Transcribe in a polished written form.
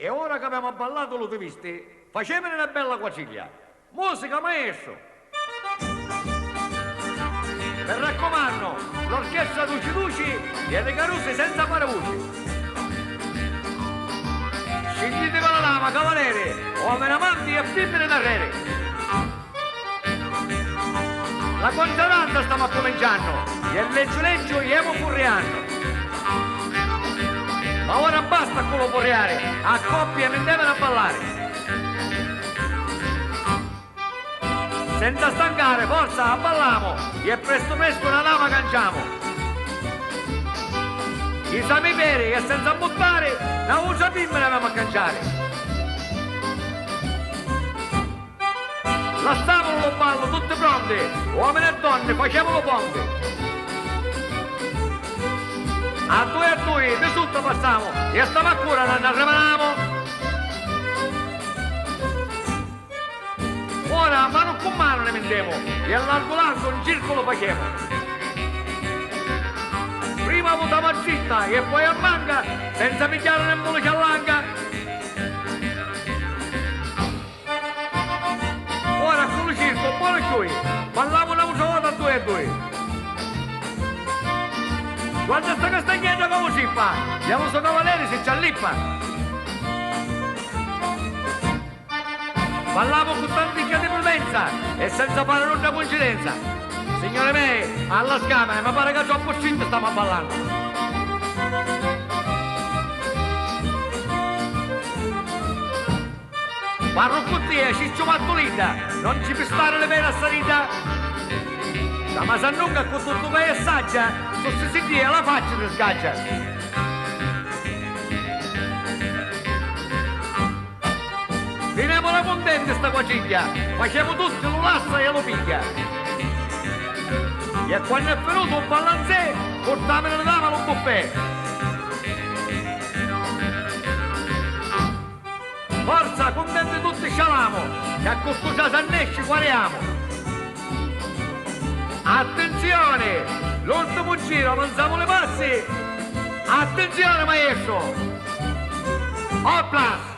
E ora che abbiamo ballato lo visti, facemene una bella quaciglia. Musica, maestro! Mi raccomando, l'orchestra Duci Duci e le caruse senza paravoci. Scendete con la lama, cavaliere, uomini amanti e femmine da re. La congeranza stiamo cominciando e il leggio iamo furriando. Ma ora basta con lo porreare, a coppie ne devono a ballare. Senza stancare, forza, abballiamo e presto presto una lama canciamo. I sami veri e senza buttare, la usa prima ne abbiamo a canciare. La stavolo lo ballo, tutti pronti, uomini e donne, facciamolo ponte. A due, di sotto passiamo e stiamo a cura, non arriviamo. Ora mano con mano ne mettiamo e all'arco un circolo facciamo. Prima votiamo a zitta e poi a manca, senza pigliare nemmeno ciallanga. Ora con il circo, buono qui, balliamo una volta a due. Guarda sta castagnetta come si fa, andiamo sto cavaliere si ci allippa. Balliamo con tantica di prudenza e senza fare un'altra coincidenza. Signore miei, alla scamera, mi pare che troppo scintto stiamo ballando. Parlo con te, ciccio mattolita, non ci può stare le vere a salita. Ma se non con tutto che assaggia, se si dia la faccia ti scaccia. Finiamola contenti sta quaciglia, facciamo tutti lo lassa e lo piglia. E quando è venuto un ballanzè, portamene le dame allo buffet. Forza, contenti tutti scialamo, che a questo già s'annesce guariamo. Attenzione, l'ultimo giro, non siamo le passi. Attenzione maestro. Opla!